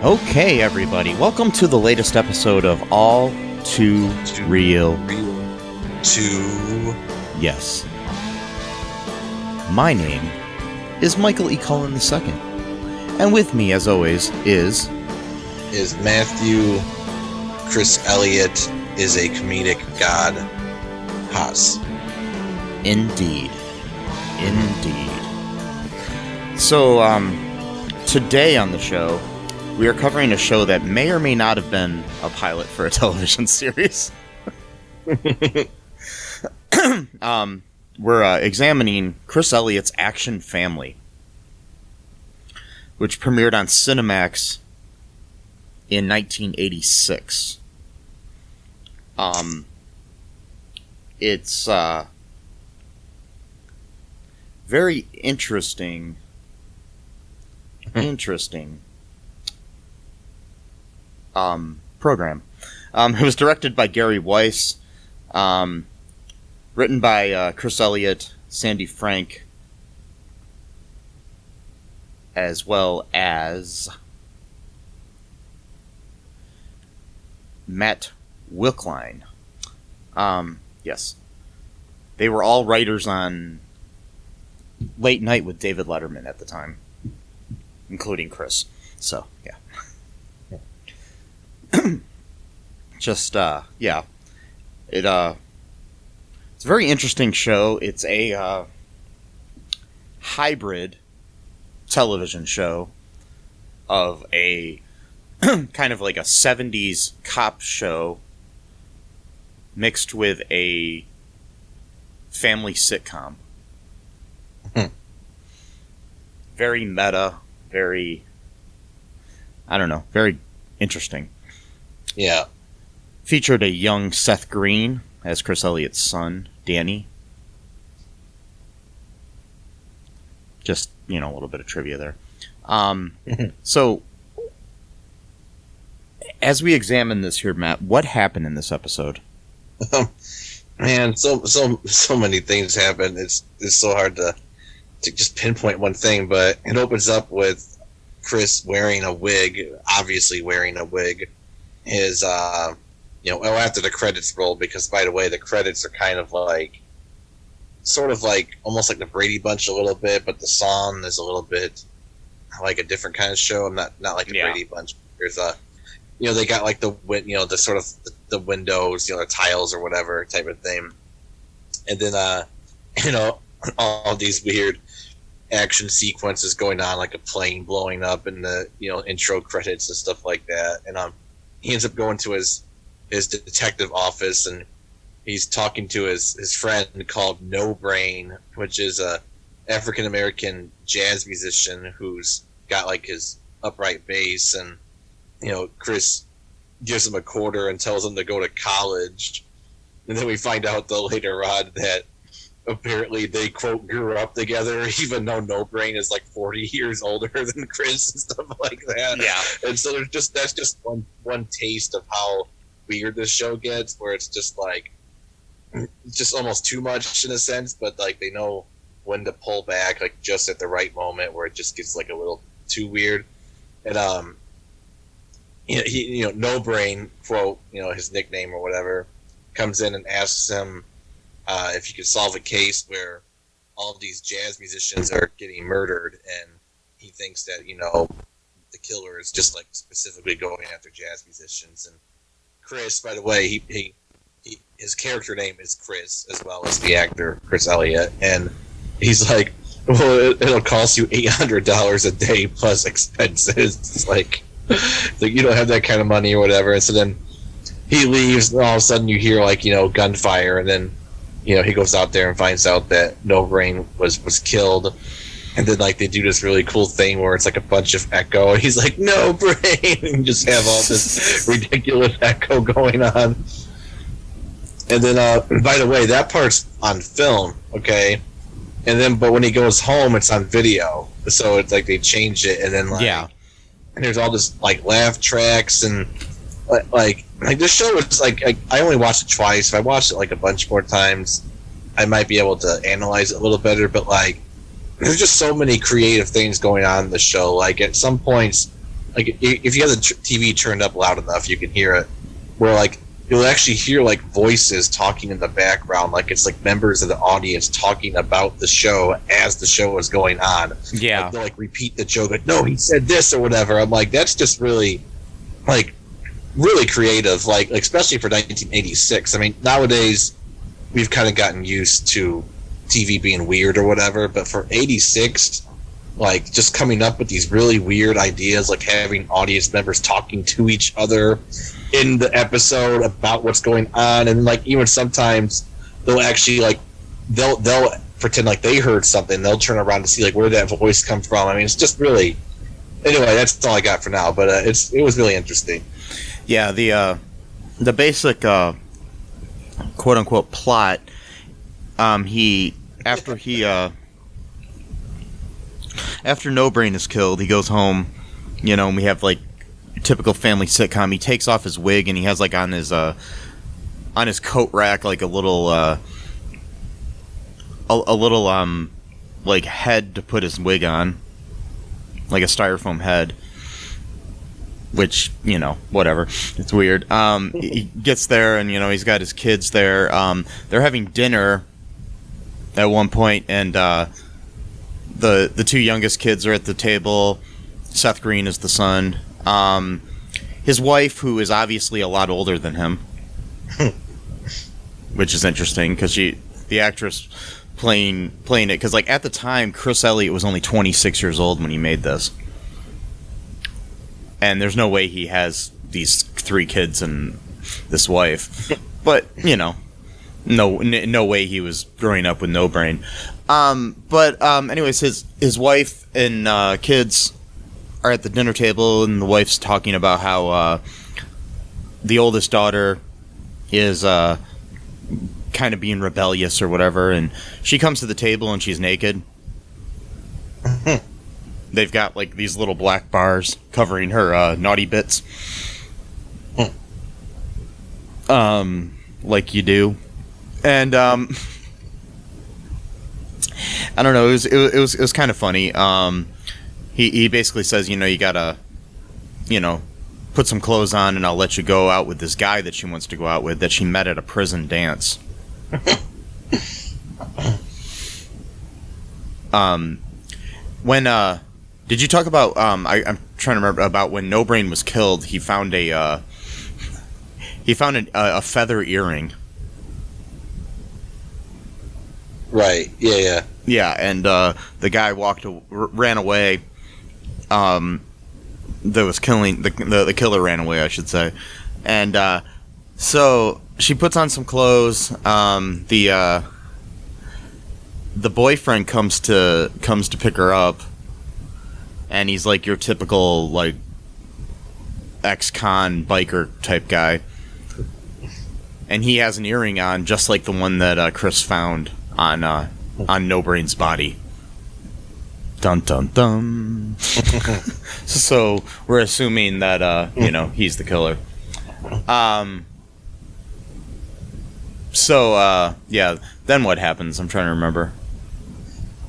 Okay, everybody, welcome to the latest episode of All Too Real 2. Yes. My name is Michael E. Cullen II, and with me, as always, is Matthew. Chris Elliott is a comedic god. Haas. Indeed. So, today on the show, we are covering a show that may or may not have been a pilot for a television series. We're examining Chris Elliott's Action Family, which premiered on Cinemax in 1986. It's very interesting. Program. It was directed by Gary Weiss, written by Chris Elliott, Sandy Frank, as well as Matt Wilkline. Yes. They were all writers on Late Night with David Letterman at the time, including Chris. So, yeah. Just, yeah. It's a very interesting show. It's a hybrid television show of a kind of like a 70s cop show mixed with a family sitcom. Very meta, very interesting. Yeah. Featured a young Seth Green as Chris Elliott's son, Danny. Just, a little bit of trivia there. So, as we examine this here, Matt, what happened in this episode? Man, so many things happen. It's so hard to just pinpoint one thing, but it opens up with Chris wearing a wig, obviously wearing a wig. His, after the credits roll, because, by the way, the credits are kind of like, sort of like, almost like the Brady Bunch a little bit, but the song is a little bit like a different kind of show. I'm not like the Brady Bunch. There's they got like the sort of the windows, the tiles or whatever type of thing. And then, all these weird action sequences going on, like a plane blowing up in the, intro credits and stuff like that. And, he ends up going to his detective office, and he's talking to his friend called No Brain, which is a African American jazz musician who's got like his upright bass, and Chris gives him a quarter and tells him to go to college, and then we find out though later on that apparently they quote grew up together, even though No Brain is like 40 years older than Chris and stuff like that. Yeah. And so that's just one taste of how weird this show gets, where it's just like just almost too much in a sense, but like they know when to pull back, like just at the right moment where it just gets like a little too weird. And he No Brain, quote, his nickname or whatever, comes in and asks him if you could solve a case where all of these jazz musicians are getting murdered, and he thinks that the killer is just like specifically going after jazz musicians. And Chris, by the way, his character name is Chris, as well as the actor Chris Elliott, and he's like, well, it'll cost you $800 a day plus expenses. It's like you don't have that kind of money or whatever. And so then he leaves, and all of a sudden you hear like gunfire, and then he goes out there and finds out that No Brain was killed. And then like they do this really cool thing where it's like a bunch of echo, and he's like, No Brain, and just have all this ridiculous echo going on. And then by the way, that part's on film, okay? And then but when he goes home, it's on video. So it's like they change it, and then like and there's all this like laugh tracks and like this show is like I only watched it twice. If I watched it like a bunch more times, I might be able to analyze it a little better. But like, there's just so many creative things going on in the show. Like at some points, like if you have the TV turned up loud enough, you can hear it. Where like you'll actually hear like voices talking in the background, like it's like members of the audience talking about the show as the show is going on. Yeah, like, they'll like repeat the joke, like no, he said this or whatever. I'm like, that's just really like really creative, like especially for 1986. I mean, nowadays we've kind of gotten used to TV being weird or whatever, but for 86, like just coming up with these really weird ideas, like having audience members talking to each other in the episode about what's going on, and like even sometimes they'll actually like they'll pretend like they heard something, they'll turn around to see like where that voice come from. I mean, it's just really, anyway, that's all I got for now, but it was really interesting. Yeah, the basic quote unquote plot, after No Brain is killed, he goes home, you know, and we have like typical family sitcom. He takes off his wig and he has like on his coat rack like a little like head to put his wig on, like a styrofoam head. Which, you know, whatever. It's weird. He gets there and, you know, he's got his kids there. They're having dinner at one point, and the two youngest kids are at the table. Seth Green is the son. His wife, who is obviously a lot older than him, which is interesting because the actress playing it, because like at the time, Chris Elliott was only 26 years old when he made this. And there's no way he has these 3 kids and this wife. But, you know, no way he was growing up with no brain. Anyways, his wife and kids are at the dinner table, and the wife's talking about how the oldest daughter is kind of being rebellious or whatever, and she comes to the table and she's naked. They've got like these little black bars covering her naughty bits, like you do, and I don't know. It was kind of funny. He basically says, you know, you gotta, you know, put some clothes on, and I'll let you go out with this guy that she wants to go out with, that she met at a prison dance. When did you talk about? I'm trying to remember about when No Brain was killed. He found a feather earring. Right. Yeah. Yeah, and the guy ran away. That was killing the killer ran away, I should say, and so she puts on some clothes. The boyfriend comes to pick her up. And he's like your typical like ex-con biker type guy, and he has an earring on just like the one that Chris found on No Brain's body. Dun dun dun. So we're assuming that you know, he's the killer. Yeah. Then what happens? I'm trying to remember.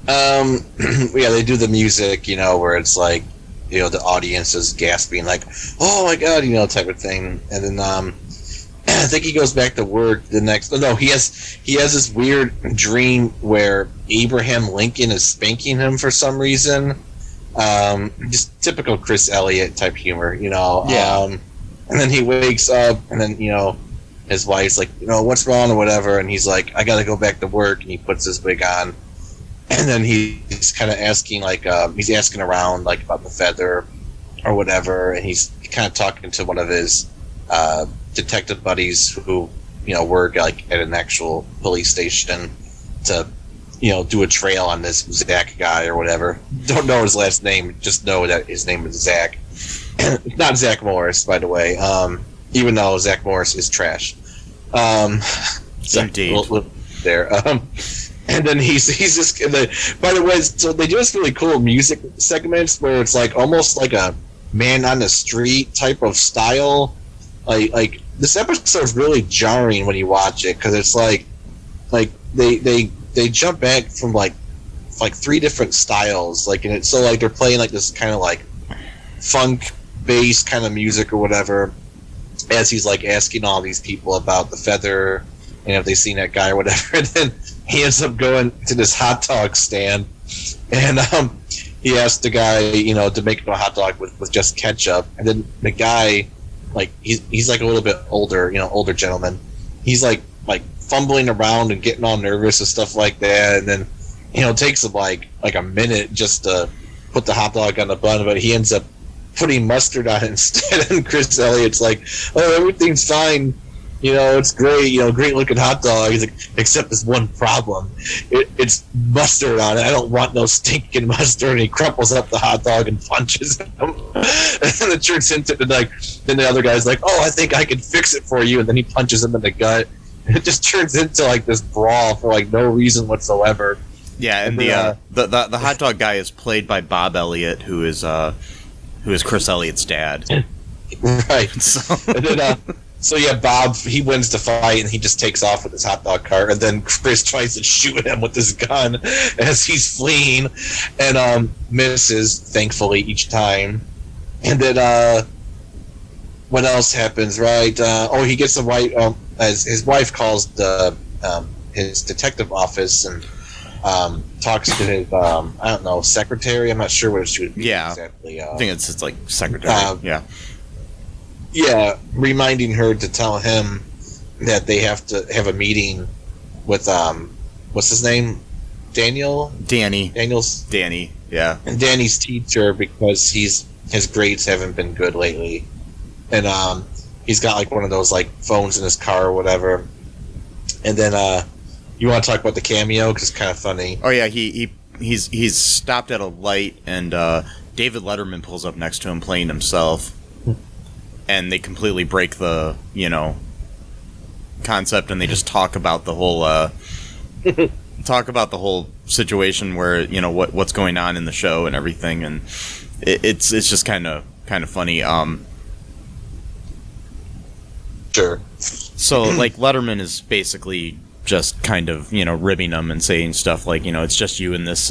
Yeah, they do the music, you know, where it's like, you know, the audience is gasping, like, "Oh my god," you know, type of thing. And then, I think he goes back to work the next. No, he has this weird dream where Abraham Lincoln is spanking him for some reason. Just typical Chris Elliott type humor, you know. Yeah. And then he wakes up, and then, you know, his wife's like, you know, what's wrong or whatever, and he's like, I got to go back to work, and he puts his wig on. And then he's kind of asking, like, he's asking around, like, about the feather or whatever, and he's kind of talking to one of his detective buddies who, you know, work, like, at an actual police station to, you know, do a trail on this Zach guy or whatever. Don't know his last name, just know that his name is Zach. Not Zach Morris, by the way, even though Zach Morris is trash. Indeed. There. And then he's just, by the way, so they do this really cool music segments where it's like almost like a man on the street type of style. Like this episode is really jarring when you watch it, because it's like they jump back from like 3 different styles, like, and it's so like they're playing like this kind of like funk bass kind of music or whatever, as he's like asking all these people about the feather and if they've seen that guy or whatever. And then he ends up going to this hot dog stand, and he asked the guy, you know, to make him a hot dog with just ketchup. And then the guy, like, he's like a little bit older, you know, older gentleman. He's like fumbling around and getting all nervous and stuff like that. And then, you know, it takes him like a minute just to put the hot dog on the bun, but he ends up putting mustard on it instead. And Chris Elliott's like, "Oh, everything's fine. You know, it's great. You know, great looking hot dog." He's like, "Except this one problem. It's mustard on it. I don't want no stinking mustard." And he crumples up the hot dog and punches him. And it turns into like, then the other guy's like, "Oh, I think I can fix it for you." And then he punches him in the gut. And it just turns into like this brawl for like no reason whatsoever. Yeah, and the hot dog guy is played by Bob Elliott, who is Chris Elliott's dad. Right. And then, so yeah, Bob, he wins the fight and he just takes off with his hot dog cart, and then Chris tries to shoot him with his gun as he's fleeing, and misses, thankfully, each time. And then what else happens, right? He gets a white, as his wife calls his detective office and talks to his I don't know, secretary. I'm not sure what she would be exactly. I think it's like secretary. Yeah, reminding her to tell him that they have to have a meeting with what's his name? Danny, yeah. And Danny's teacher, because his grades haven't been good lately. And he's got like one of those like phones in his car or whatever. And then you want to talk about the cameo, because it's kind of funny. Oh yeah, he's stopped at a light, and David Letterman pulls up next to him playing himself, and they completely break the, you know, concept, and they just talk about the whole situation where, you know, what's going on in the show and everything, and it's just kind of funny. Sure. So like Letterman is basically just kind of, you know, ribbing them and saying stuff like, you know, it's just you in this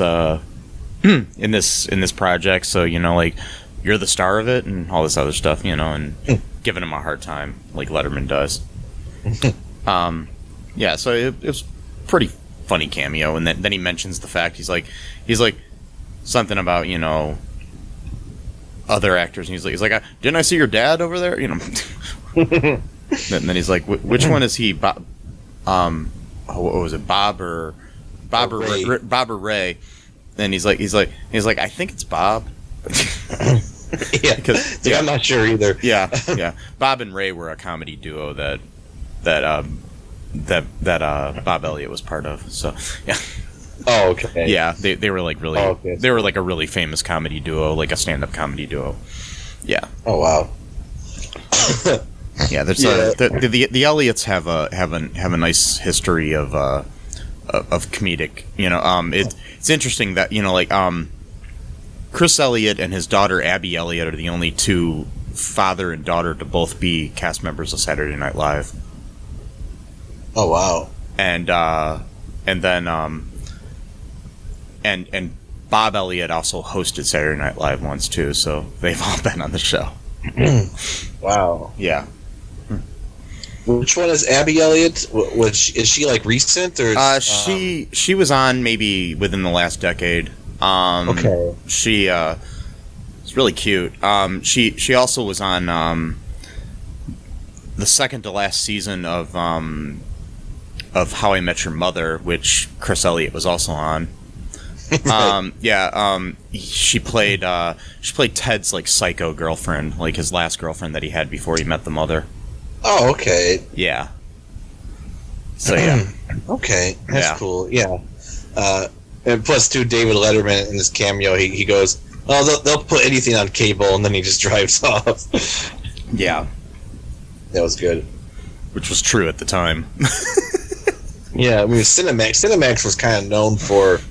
in this project, so, you know, like, you're the star of it and all this other stuff, you know, and giving him a hard time like Letterman does. Yeah, so it was pretty funny cameo. And then he mentions the fact he's like something about, you know, other actors, and he's like, didn't I see your dad over there, you know? And then he's like, which one is he? What was it, Bob or Ray? And he's like, I think it's Bob. Yeah, because I'm not sure either. Yeah. Bob and Ray were a comedy duo that Bob Elliott was part of. So yeah. Oh, okay. Yeah, they were like really. Oh, okay. They were like a really famous comedy duo, like a stand-up comedy duo. Yeah. Oh wow. Yeah, there's the Elliots have a nice history of comedic. You know, it's interesting that, you know, like Chris Elliott and his daughter Abby Elliott are the only two father and daughter to both be cast members of Saturday Night Live. Oh wow! And then and Bob Elliott also hosted Saturday Night Live once too, so they've all been on the show. Wow! Yeah. Which one is Abby Elliott? Is she like recent or? She was on maybe within the last decade. Okay. She it's really cute. She also was on the second to last season of How I Met Your Mother, which Chris Elliott was also on. She played Ted's like psycho girlfriend, like his last girlfriend that he had before he met the mother. Oh, okay. Yeah. So yeah. Okay, that's cool. Yeah. And plus, too, David Letterman in this cameo, he goes, "Oh, they'll put anything on cable," and then he just drives off. Yeah. That was good. Which was true at the time. Yeah, I mean, Cinemax was kind of known for,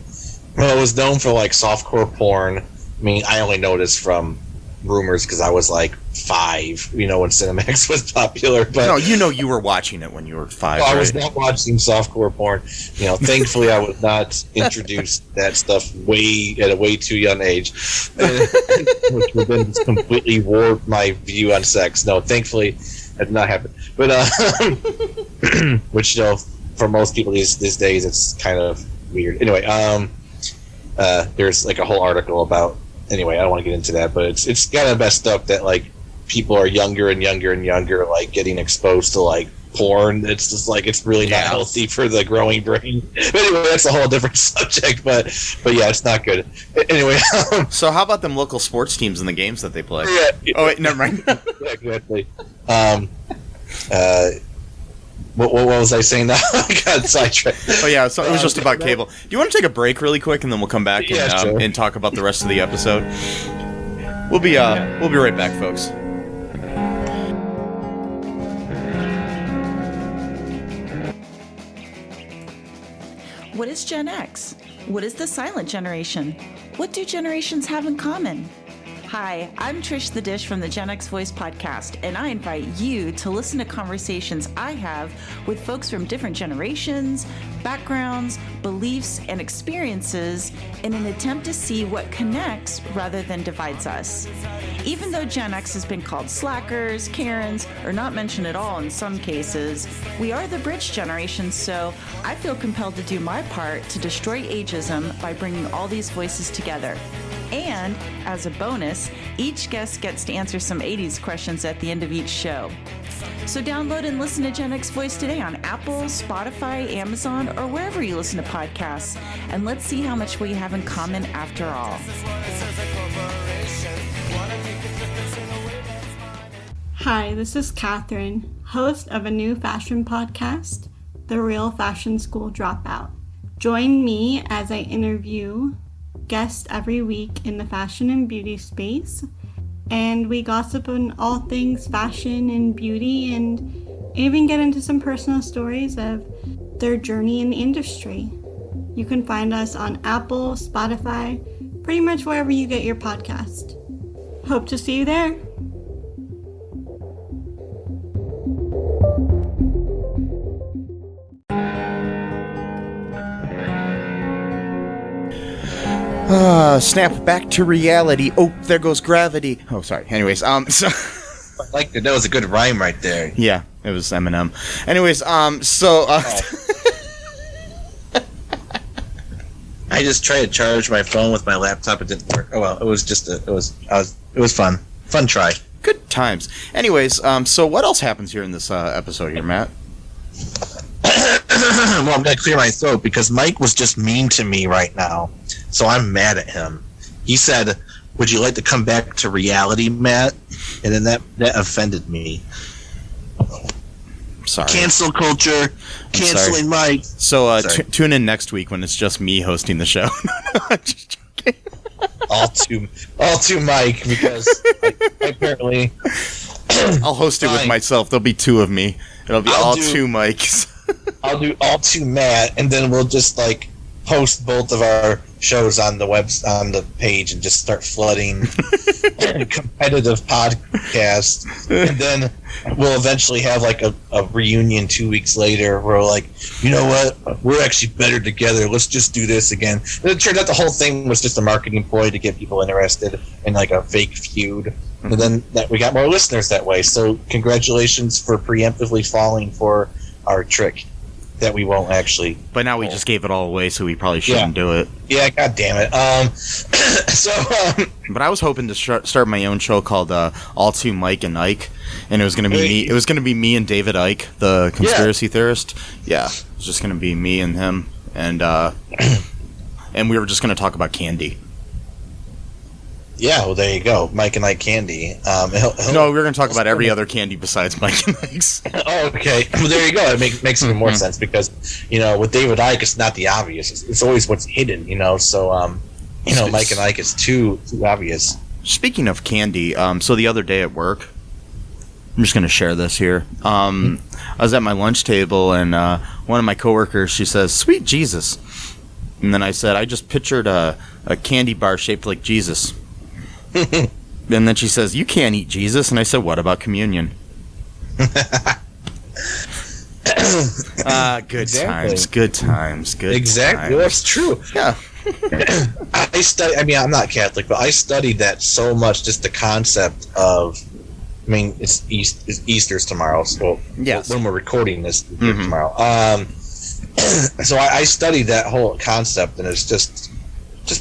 well, it was known for like softcore porn. I mean, I only noticed from rumors because I was like 5, when Cinemax was popular. But no, you were watching it when you were 5. no, right? I was not watching softcore porn. Thankfully, I was not introduced to that stuff at a way too young age, which would then just completely warp my view on sex. No, thankfully, that did not happen. But which for most people these days, it's kind of weird. Anyway, there's like a whole article about. Anyway, I don't want to get into that, but it's kind of messed up that like people are younger and younger and younger, like getting exposed to like porn. It's just like it's really not healthy for the growing brain. But anyway, that's a whole different subject. But yeah, it's not good. Anyway, so how about them local sports teams and the games that they play? Yeah. Oh wait, never mind. Yeah, exactly. What was I saying now? I got sidetracked. Oh yeah, so it was just about cable. Do you want to take a break really quick and then we'll come back and talk about the rest of the episode? We'll be right back, folks. What is Gen X? What is the silent generation? What do generations have in common? Hi, I'm Trish the Dish from the Gen X Voice podcast, and I invite you to listen to conversations I have with folks from different generations, backgrounds, beliefs, and experiences in an attempt to see what connects rather than divides us. Even though Gen X has been called slackers, Karens, or not mentioned at all in some cases, we are the bridge generation, so I feel compelled to do my part to destroy ageism by bringing all these voices together. And, as a bonus, each guest gets to answer some 80s questions at the end of each show. So download and listen to Gen X Voice today on Apple, Spotify, Amazon, or wherever you listen to podcasts. And let's see how much we have in common after all. Hi, this is Catherine, host of a new fashion podcast, The Real Fashion School Dropout. Join me as I interview guests every week in the fashion and beauty space, and we gossip on all things fashion and beauty and even get into some personal stories of their journey in the industry. You can find us on Apple, Spotify, pretty much wherever you get your podcast. Hope to see you there. Snap back to reality. Oh, there goes gravity. Oh, sorry. Anyways, so I like that. That was a good rhyme right there. Yeah, it was Eminem. Anyways, I just tried to charge my phone with my laptop. It didn't work. Oh well, it was fun. Fun try. Good times. Anyways, so what else happens here in this episode here, Matt? Well, I'm gonna clear my throat because Mike was just mean to me right now, so I'm mad at him. He said, "Would you like to come back to reality, Matt?" And then that offended me. Sorry. Cancel culture. Canceling Mike. So tune in next week when it's just me hosting the show. I'm just joking. all to Mike because I apparently I'll host it with myself. There'll be 2 of me. It'll be all 2 mics. I'll do all 2 Matt, and then we'll just like post both of our shows on the page and just start flooding competitive podcasts, and then we'll eventually have like a reunion 2 weeks later where we're like, you know what, we're actually better together, let's just do this again. And it turned out the whole thing was just a marketing ploy to get people interested in like a fake feud, and then that we got more listeners that way. So congratulations for preemptively falling for our trick that we won't actually. But now we just gave it all away, so we probably shouldn't do it. Yeah, god damn it. But I was hoping to start my own show called All Two Mike and Ike, and it was going to be me. It was going to be me and David Icke, the conspiracy theorist. Yeah, it was just going to be me and him, and we were just going to talk about candy. Yeah, well, there you go. Mike and Ike candy. No, we were going to talk about every other candy besides Mike and Ike's. Oh, okay. Well, there you go. It makes even more sense because, with David Icke, it's not the obvious. It's always what's hidden, So, Mike and Ike is too obvious. Speaking of candy, so the other day at work, I'm just going to share this here. I was at my lunch table, and one of my coworkers, she says, "Sweet Jesus." And then I said, "I just pictured a candy bar shaped like Jesus." And then she says, "You can't eat Jesus." And I said, "What about communion?" Good times, good times, good exactly. times. Well, that's true. Yeah. I mean, I'm not Catholic, but I studied that so much, just the concept of, I mean, it's Easter's tomorrow, so yes. When we're recording this tomorrow. So I studied that whole concept, and it's just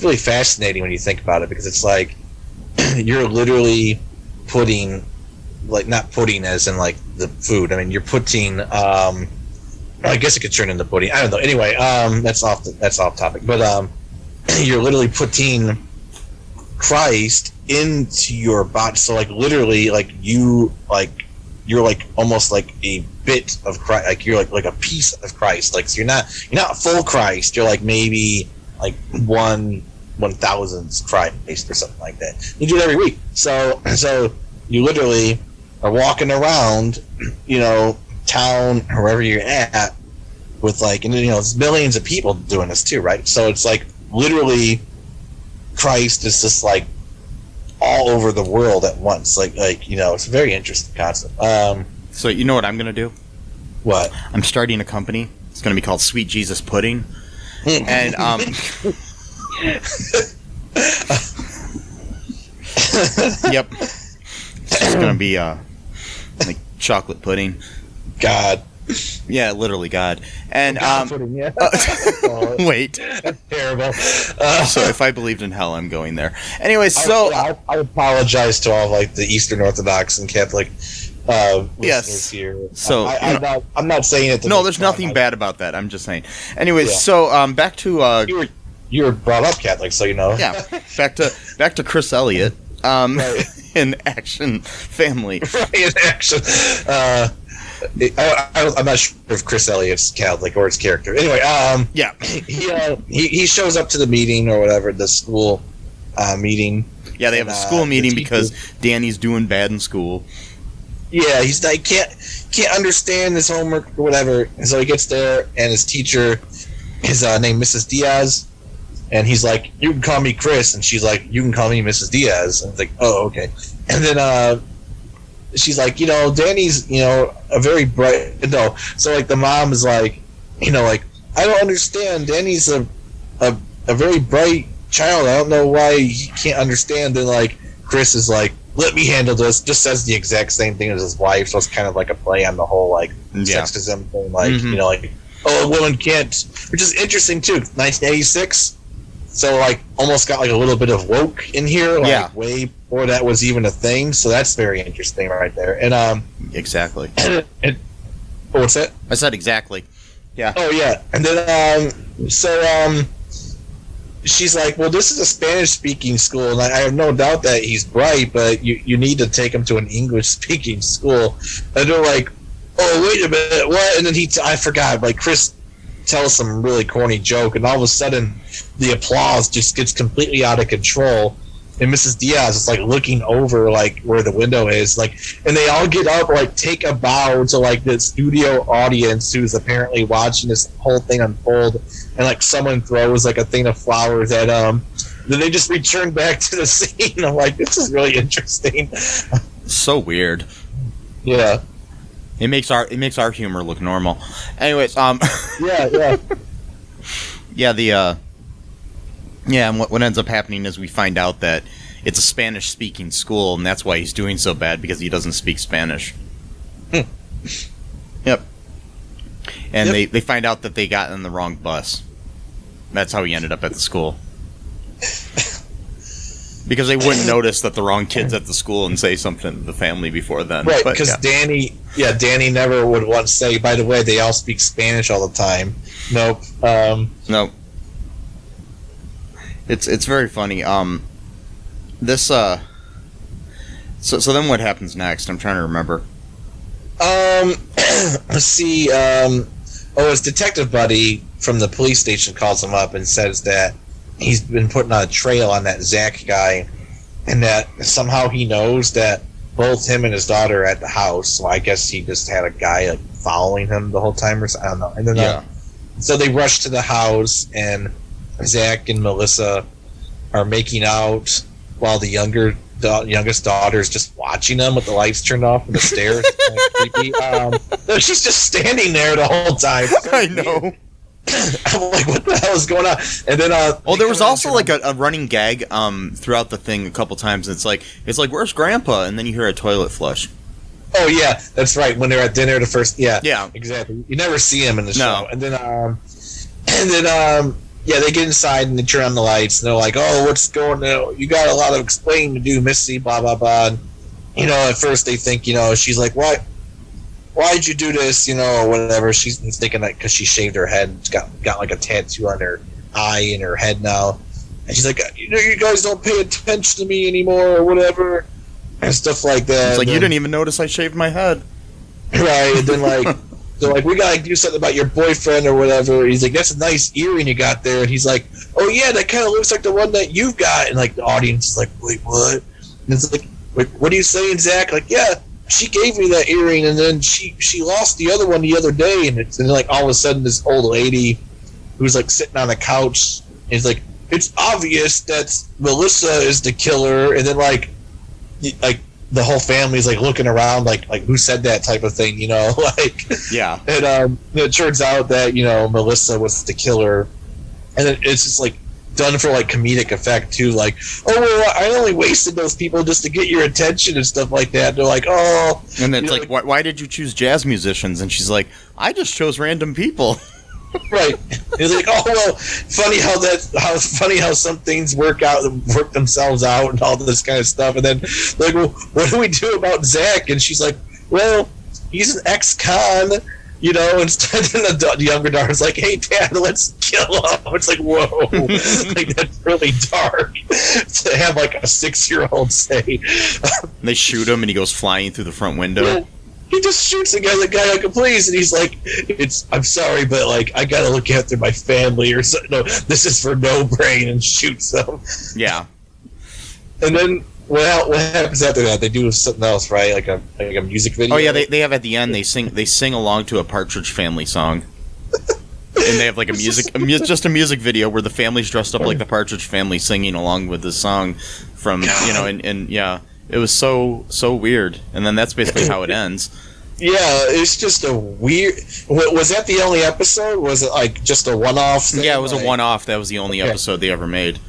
really fascinating when you think about it, because it's like you're literally putting, like, not putting as in like the food. I mean, you're putting. I guess it could turn into pudding. I don't know. Anyway, that's off topic. But you're literally putting Christ into your body. So like literally, like you're like almost like a bit of Christ. Like you're like a piece of Christ. Like, so you're not full Christ. You're like maybe like 1/1000th Christ or something like that. You do it every week. So you literally are walking around, town or wherever you're at with like, and there's millions of people doing this too, right? So it's like literally Christ is just like all over the world at once. Like it's a very interesting concept. So you know what I'm gonna do? What? I'm starting a company. It's gonna be called Sweet Jesus Pudding. And yep. It's just gonna be like chocolate pudding. God. Yeah, literally God. And pudding, yeah. wait. That's terrible. So if I believed in hell, I'm going there. Anyways, so I apologize to all like the Eastern Orthodox and Catholic listeners here. So I'm not saying it. No, there's nothing bad about that. I'm just saying. Anyways, so back to you were brought up Catholic, so you know. Yeah, back to Chris Elliott. Right. In Action Family. Right, in Action. I'm not sure if Chris Elliott's Catholic or his character. Anyway, yeah, he shows up to the meeting or whatever, the school meeting. Yeah, they have a school meeting because Danny's doing bad in school. Yeah, he's like can't understand his homework or whatever, and so he gets there, and his teacher is named Mrs. Diaz, and he's like, "You can call me Chris," and she's like, "You can call me Mrs. Diaz," and it's like, "Oh, okay," and then she's like, Danny's, a very bright, so like the mom is like, like, I don't understand. Danny's a very bright child. I don't know why he can't understand. And like Chris is like, let me handle this. Just says the exact same thing as his wife. So it's kind of like a play on the whole like sexism thing. Like, like, oh, a woman can't, which is interesting too. 1986. So like almost got like a little bit of woke in here, like way before that was even a thing. So that's very interesting right there. And exactly. And what's that? I said exactly. Yeah. Oh yeah. And then she's like, well, this is a Spanish speaking school, and I have no doubt that he's bright, but you need to take him to an English speaking school. And they're like, oh, wait a minute, what? And then I forgot, like Chris tells some really corny joke, and all of a sudden the applause just gets completely out of control, and Mrs. Diaz is like looking over like where the window is, like, and they all get up, like take a bow to like the studio audience who's apparently watching this whole thing unfold, and like someone throws like a thing of flowers at then they just return back to the scene. I'm like, this is really interesting. So weird. Yeah. It makes our humor look normal. Anyways, yeah. And what ends up happening is we find out that it's a Spanish-speaking school, and that's why he's doing so bad, because he doesn't speak Spanish. Yep. And they find out that they got on the wrong bus. That's how he ended up at the school. Because they wouldn't notice that the wrong kid's at the school and say something to the family before then. Right, because Danny never would once say, by the way, they all speak Spanish all the time. Nope. Nope. It's very funny. So then what happens next? I'm trying to remember. Let's see. His detective buddy from the police station calls him up and says that he's been putting on a trail on that Zach guy, and that somehow he knows that both him and his daughter are at the house. So I guess he just had a guy like following him the whole time, or I don't know. And then so they rush to the house, and Zach and Melissa are making out while the younger youngest daughter is just watching them with the lights turned off and the stairs. Creepy. No, she's just standing there the whole time. I know. I'm like, what the hell is going on? And then, there was also like a running gag throughout the thing a couple times. It's like, where's Grandpa? And then you hear a toilet flush. Oh yeah, that's right. When they're at dinner, the first, yeah, exactly. You never see him in the show. And then, yeah, they get inside and they turn on the lights and they're like, "Oh, what's going on? You got a lot of explaining to do, Missy." Blah blah blah. And, at first they think, she's like, "Why? Why'd you do this?" Or whatever. She's thinking that because she shaved her head, and got like a tattoo on her eye and her head now, and she's like, "You guys don't pay attention to me anymore, or whatever." And stuff like that. It's like, you didn't even notice I shaved my head. Right, and then they're like, "We gotta do something about your boyfriend or whatever." He's like, "That's a nice earring you got there." And he's like, "Oh yeah, that kind of looks like the one that you've got." And like the audience is like, "Wait, what?" And it's like, "Wait, what are you saying, Zach?" Like, "Yeah, she gave me that earring, and then she lost the other one the other day." And then like all of a sudden, this old lady who's like sitting on a couch is like, "It's obvious that Melissa is the killer." And then like the whole family's like looking around like who said that type of thing, like, yeah. And it turns out that Melissa was the killer, and it's just like done for like comedic effect too, like, "Oh well, I only wasted those people just to get your attention," and stuff like that. They're like, "Oh," and then it's like, why did you choose jazz musicians? And she's like, "I just chose random people." Right. It's like, "Oh well, funny how some things work themselves out and all this kind of stuff." And then like, "Well, what do we do about Zach?" And she's like, "Well, he's an ex-con, Instead, the younger daughter's like, "Hey, Dad, let's kill him." It's like, whoa, like that's really dark to have like a 6-year-old say. They shoot him and he goes flying through the front window. Yeah. He just shoots the guy like, "Please," and he's like, "I'm sorry, but like I gotta look after my family," or something. "No, this is for no brain," and shoots him. Yeah. And then what happens after that? They do something else, right? Like a music video. Oh yeah, they have at the end they sing along to a Partridge Family song. And they have like just a music video where the family's dressed up like the Partridge Family singing along with the song from and yeah. It was so weird, and then that's basically how it ends. Yeah, it's just a weird. Was that the only episode? Was it like just a one-off thing? Yeah, it was a one-off. That was the only episode they ever made.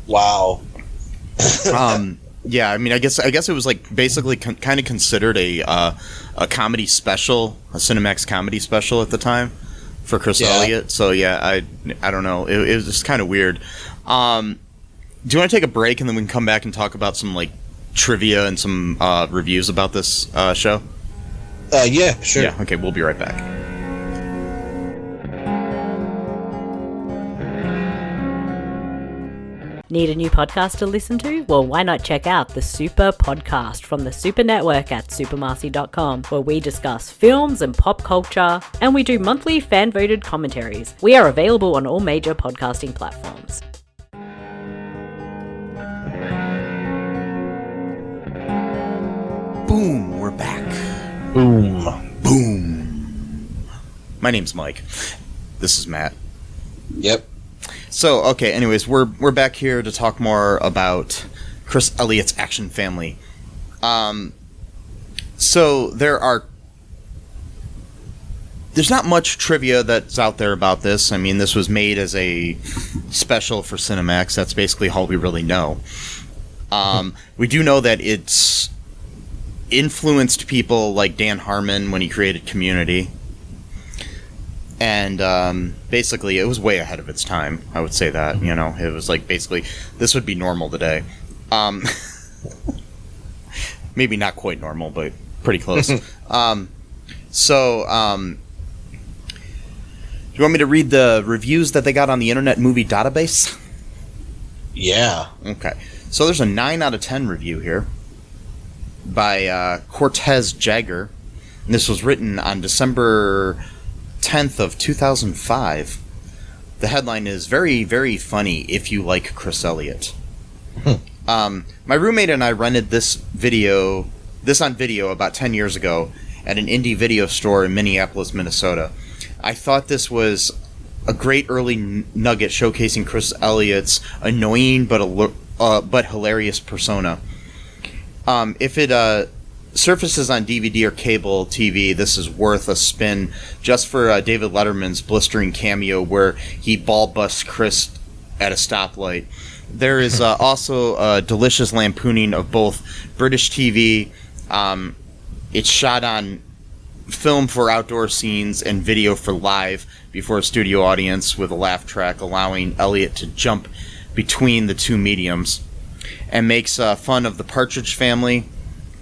Wow. Yeah, I mean, I guess it was like basically kind of considered a comedy special, a Cinemax comedy special at the time for Chris Elliott. So yeah, I don't know. It was just kind of weird. Do you want to take a break and then we can come back and talk about some like trivia and some reviews about this show? Yeah, sure. Yeah, okay, we'll be right back. Need a new podcast to listen to? Well, why not check out the Super Podcast from the Super Network at supermarcy.com, where we discuss films and pop culture, and we do monthly fan-voted commentaries. We are available on all major podcasting platforms. Boom, we're back. Boom. My name's Mike. This is Matt. Yep. So, okay, anyways, we're back here to talk more about Chris Elliott's Action Family. So there's not much trivia that's out there about this. I mean, this was made as a special for Cinemax. That's basically all we really know. We do know that it's influenced people like Dan Harmon when he created Community. And basically, it was way ahead of its time. I would say that, it was like basically this would be normal today. Maybe not quite normal, but pretty close. Do you want me to read the reviews that they got on the Internet Movie Database? Yeah. Okay. So there's a 9 out of 10 review here by Cortez Jagger. And this was written on December 10th of 2005. The headline is "Very, very funny if you like Chris Elliott." My roommate and I rented this on video about 10 years ago at an indie video store in Minneapolis, Minnesota. I thought this was a great early nugget showcasing Chris Elliott's annoying but hilarious persona. If it surfaces on DVD or cable TV, this is worth a spin just for David Letterman's blistering cameo where he ball busts Chris at a stoplight. There is also a delicious lampooning of both British TV. It's shot on film for outdoor scenes and video for live before a studio audience with a laugh track, allowing Elliott to jump between the two mediums, and makes fun of the Partridge Family.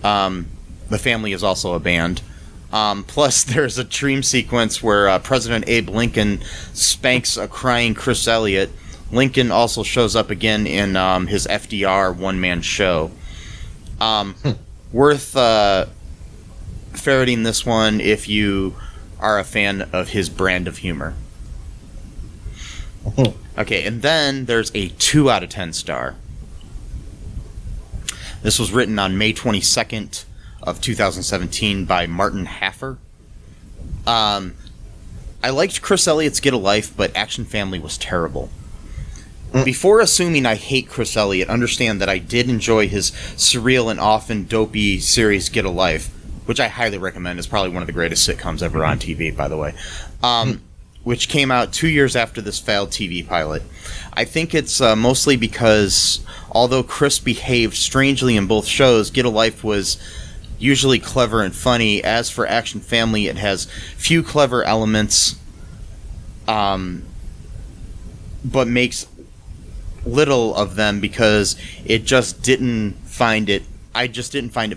The family is also a band. Plus, there's a dream sequence where President Abe Lincoln spanks a crying Chris Elliott. Lincoln also shows up again in his FDR one-man show. Worth ferreting this one if you are a fan of his brand of humor. Okay, and then there's a 2 out of 10 star. This was written on May 22nd of 2017 by Martin Haffer. I liked Chris Elliott's Get a Life, but Action Family was terrible. Before assuming I hate Chris Elliott, understand that I did enjoy his surreal and often dopey series Get a Life, which I highly recommend. Is probably one of the greatest sitcoms ever on TV, by the way, which came out 2 years after this failed TV pilot. I think it's mostly because, although Chris behaved strangely in both shows, Get a Life was usually clever and funny. As for Action Family, it has few clever elements, but makes little of them because I just didn't find it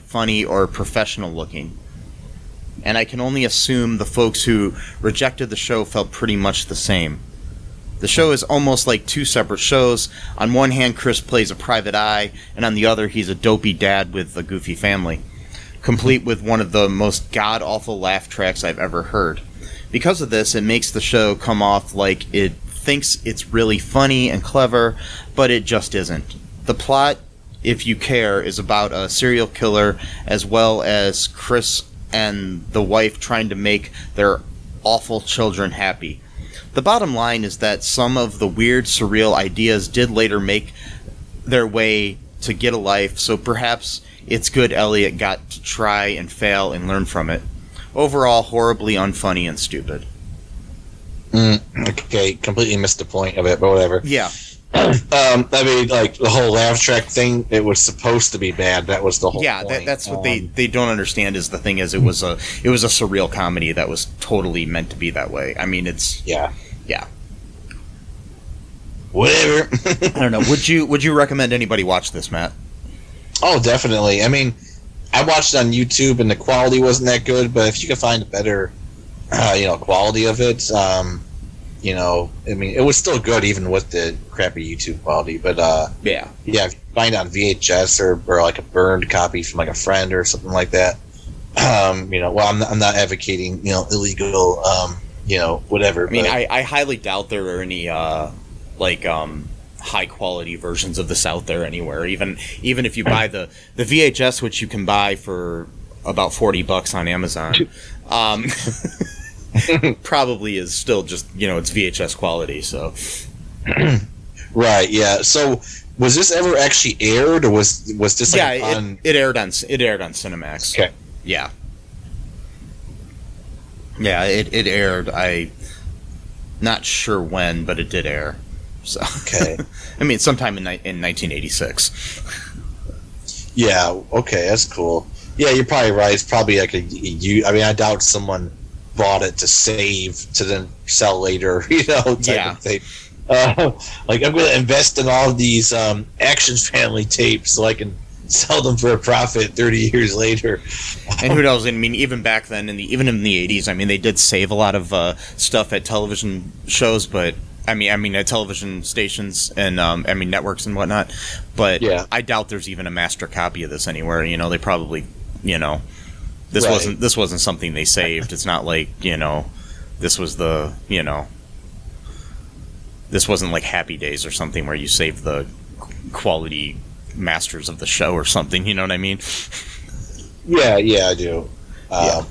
funny or professional looking. And I can only assume the folks who rejected the show felt pretty much the same. The show is almost like two separate shows. On one hand, Chris plays a private eye, and on the other, he's a dopey dad with a goofy family, complete with one of the most god-awful laugh tracks I've ever heard. Because of this, it makes the show come off like it thinks it's really funny and clever, but it just isn't. The plot, if you care, is about a serial killer as well as Chris and the wife trying to make their awful children happy. The bottom line is that some of the weird, surreal ideas did later make their way to Get a Life, so perhaps it's good Elliott got to try and fail and learn from it. Overall, horribly unfunny and stupid. Okay, completely missed the point of it, but whatever. Yeah. I mean, like, the whole laugh track thing, it was supposed to be bad. That was the whole point. That's what they don't understand is the thing is it was a surreal comedy that was totally meant to be that way. I mean, it's... Yeah. Yeah. Whatever. I don't know. Would you recommend anybody watch this, Matt? Oh, definitely. I mean, I watched it on YouTube, and the quality wasn't that good, but if you can find a better, quality of it, I mean, it was still good even with the crappy YouTube quality. But if you find it on VHS or like a burned copy from like a friend or something like that, I'm not advocating illegal, whatever. I mean, I highly doubt there are any high quality versions of this out there anywhere. Even if you buy the VHS, which you can buy for about $40 on Amazon. Probably is still just it's VHS quality. So right, yeah. So was this ever actually aired, or was this on? It aired on Cinemax. Okay. Yeah, it aired. I not sure when, but it did air. So okay. I mean, sometime in 1986. Yeah. Okay, that's cool. Yeah, you're probably right. It's probably like I doubt someone bought it to save to then sell later, type of thing. Like, I'm going to invest in all of these Action Family tapes so I can sell them for a profit 30 years later. And who knows? I mean, even back then, even in the 80s, I mean, they did save a lot of stuff at television shows, but I mean, at television stations and networks and whatnot. But yeah. I doubt there's even a master copy of this anywhere. They probably, this wasn't something they saved. It's not like, this was the, this wasn't like Happy Days or something where you save the quality masters of the show or something. You know what I mean? Yeah, I do. No,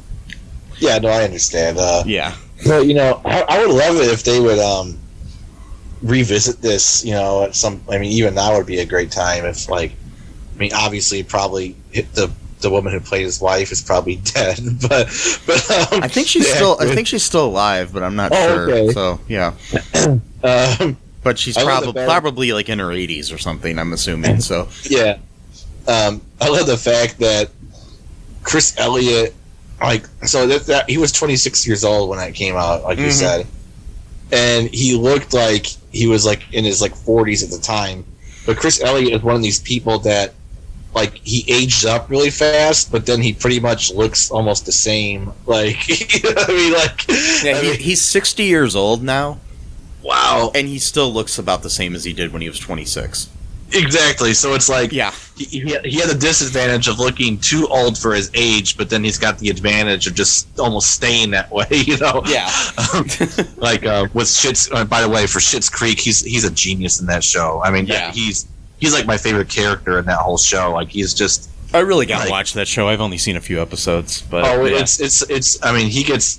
I understand. Yeah. Well, I would love it if they would revisit this, at some. I mean, even now would be a great time if, obviously, probably the woman who played his wife is probably dead, but I think she's still alive, but I'm not sure. Okay. So yeah, but she's probably like in her 80s or something. I'm assuming. So yeah, I love the fact that Chris Elliott, that he was 26 years old when that came out, like you said, and he looked like he was like in his like 40s at the time. But Chris Elliott is one of these people that, like, he aged up really fast, but then he pretty much looks almost the same. Like, you know what I mean? Like, yeah, he's 60 years old now. Wow. And he still looks about the same as he did when he was 26. Exactly. So it's like, yeah, he had the disadvantage of looking too old for his age, but then he's got the advantage of just almost staying that way, you know? Yeah. With Schitt's, by the way, for Schitt's Creek, he's a genius in that show. I mean, yeah. He's like my favorite character in that whole show. Like, he's just... I really gotta watch that show. I've only seen a few episodes, but... Oh, yeah. It's I mean, he gets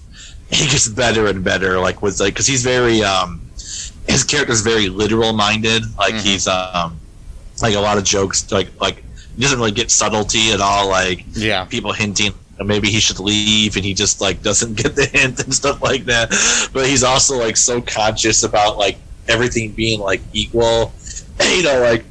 better and better, like, with, like, because he's very, his character's very literal-minded. Like, he's, like, a lot of jokes, like, he doesn't really get subtlety at all, like, yeah, people hinting maybe he should leave, and he just, like, doesn't get the hint and stuff like that. But he's also, like, so conscious about, like, everything being, like, equal. And, you know, like,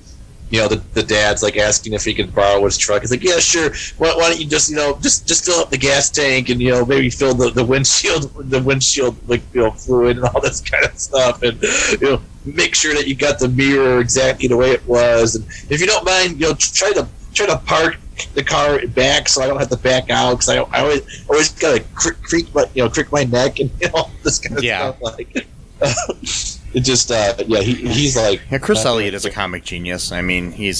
you know, the dad's like asking if he could borrow his truck. He's like, yeah, sure. Why don't you just, you know, just fill up the gas tank and, you know, maybe fill the windshield like, you know, fluid and all this kind of stuff, and, you know, make sure that you got the mirror exactly the way it was. And if you don't mind, you know, try to park the car back so I don't have to back out, because I always gotta creak my neck and, you know, this kind of stuff. Like, it just he's like, yeah. Chris Elliott is a comic genius. I mean, he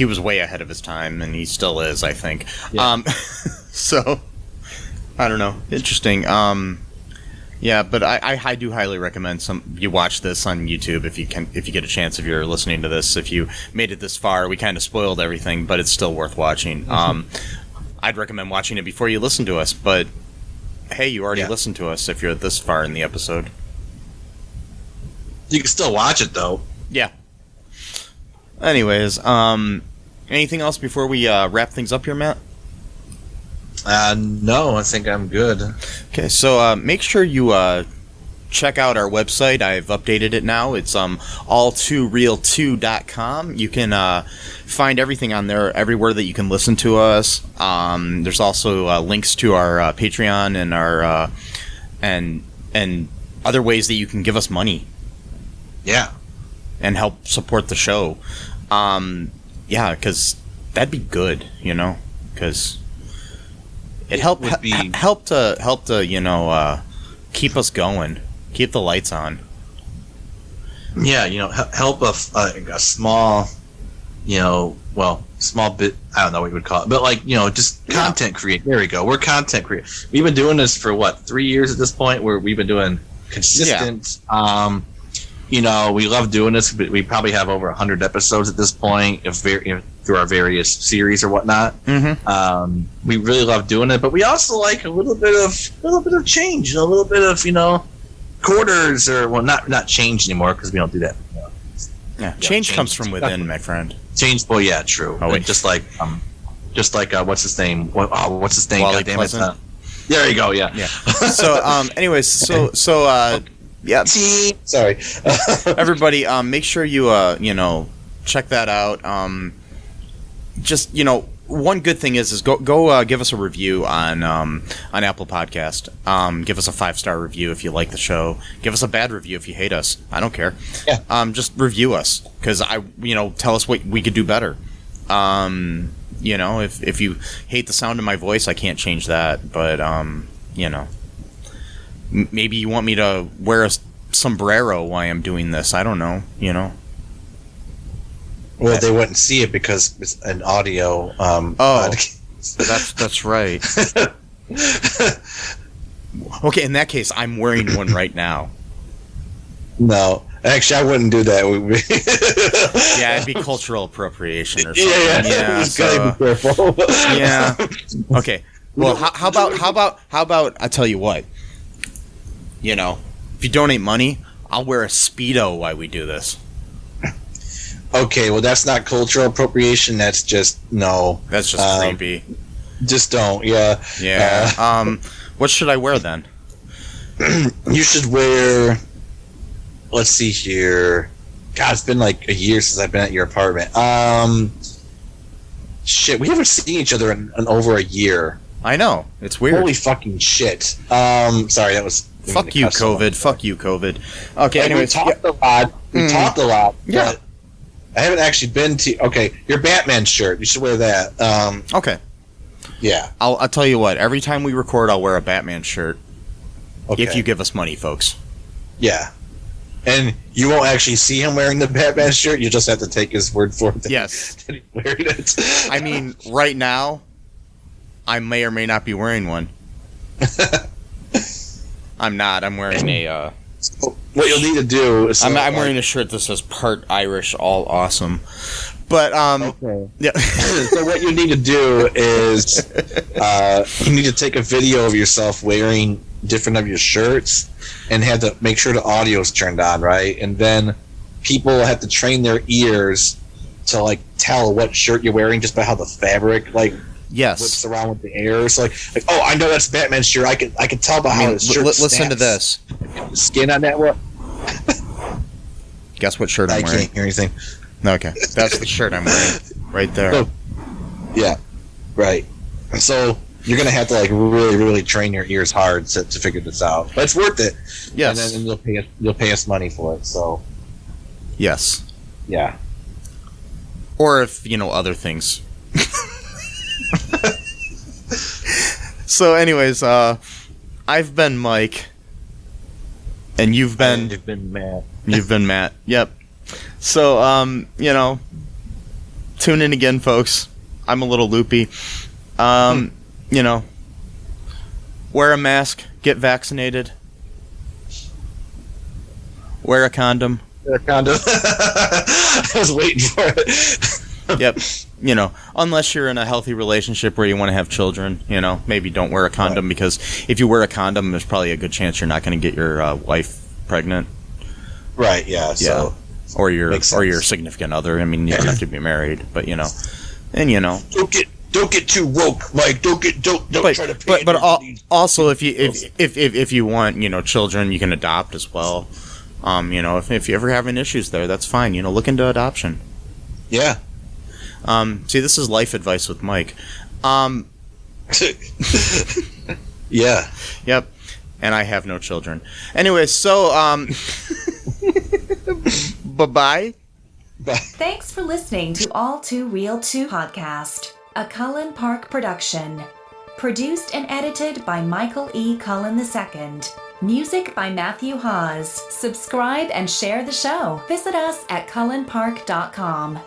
was way ahead of his time, and he still is, I think. Yeah. So I don't know, interesting. Yeah, but I do highly recommend you watch this on YouTube if you get a chance, if you're listening to this. If you made it this far, we kind of spoiled everything, but it's still worth watching. I'd recommend watching it before you listen to us, but hey, you already listened to us if you're this far in the episode. You can still watch it, though. Yeah. Anyways, anything else before we wrap things up here, Matt? No, I think I'm good. Okay, so make sure you check out our website. I've updated it now. It's all2real2.com. You can find everything on there, everywhere that you can listen to us. There's also links to our Patreon and our and other ways that you can give us money. Yeah. And help support the show. Yeah, because that'd be good, you know, because it helped to you know, keep us going, keep the lights on. Yeah, you know, help a small, you know, well, small bit, I don't know what you would call it, but, like, you know, just content create. There we go. We're content create. We've been doing this for what, 3 years at this point, where we've been doing consistent. Yeah. You know, we love doing this. We probably have over 100 episodes at this point, through our various series or whatnot. Mm-hmm. We really love doing it, but we also like a little bit of change, a little bit of, you know, quarters, or, well, not change anymore, because we don't do that. You know. Yeah, change comes from within, my friend. Change, well, yeah, true. Oh, wait. Just like what's his name? What's his name? Wally God damn it! Pleasant. There you go. Yeah. Yeah. So, anyways, so. Yeah. Sorry. Everybody, make sure you you know, check that out. Just, you know, one good thing is go give us a review on Apple Podcast. Give us a 5-star review if you like the show. Give us a bad review if you hate us. I don't care. Yeah. Just review us, because tell us what we could do better. You know, if you hate the sound of my voice, I can't change that, but you know. Maybe you want me to wear a sombrero while I'm doing this. I don't know, you know. Well, they wouldn't see it because it's an audio. That's right. Okay, in that case, I'm wearing one right now. No, actually, I wouldn't do that. Yeah, it'd be cultural appropriation or something. Yeah. Gotta be careful. Yeah. Okay. Well, how about I tell you what. You know, if you donate money, I'll wear a Speedo while we do this. Okay, well, that's not cultural appropriation. That's just no. That's just creepy. Just don't. Yeah. Yeah. What should I wear then? You should wear. Let's see here. God, it's been like a year since I've been at your apartment. Shit, we haven't seen each other in over a year. I know. It's weird. Holy fucking shit. Sorry, that was. Fuck you, COVID. Fuck you, COVID. Okay, anyways. We talked a lot. Talked a lot. Yeah. But I haven't actually been to. Okay, your Batman shirt. You should wear that. Okay. Yeah. I'll tell you what. Every time we record, I'll wear a Batman shirt. Okay. If you give us money, folks. Yeah. And you won't actually see him wearing the Batman shirt. You just have to take his word for it. Yes. That he's wearing it. I mean, right now, I may or may not be wearing one. I'm not. I'm wearing a. So what you'll need to do is. I'm wearing a shirt that says "Part Irish, All Awesome." But Okay. yeah. So what you need to do is you need to take a video of yourself wearing different of your shirts and have to make sure the audio's turned on, right? And then people have to train their ears to like tell what shirt you're wearing just by how the fabric like Yes. whips around with the air. It's like oh, I know that's Batman's shirt. I can tell by how his shirt listen to this. The skin on that one. Guess what shirt I'm I wearing? can't hear anything. Okay, that's the shirt I'm wearing right there. Oh, yeah, right. So you're gonna have to like really, really train your ears hard to figure this out. But it's worth it. Yes. And then you'll pay us money for it. So Yes. yeah. Or if other things. So, anyways, I've been Mike, and you've been Matt. You've been Matt. Yep. So, tune in again, folks. I'm a little loopy. Wear a mask. Get vaccinated. Wear a condom. I was waiting for it. Yep. Unless you're in a healthy relationship where you want to have children, maybe don't wear a condom because if you wear a condom, there's probably a good chance you're not going to get your wife pregnant. Right. Yeah. So. Or your significant other. I mean, you don't have to be married, but Don't get too woke, Mike. Don't try to pay but also if you want children, you can adopt as well. If you're ever having issues there, that's fine. Look into adoption. Yeah. See, this is life advice with Mike. Yeah. Yep. And I have no children. Anyway, so bye-bye. Bye. Thanks for listening to All Too Real 2 podcast, a Cullen Park production. Produced and edited by Michael E. Cullen II. Music by Matthew Hawes. Subscribe and share the show. Visit us at cullenpark.com.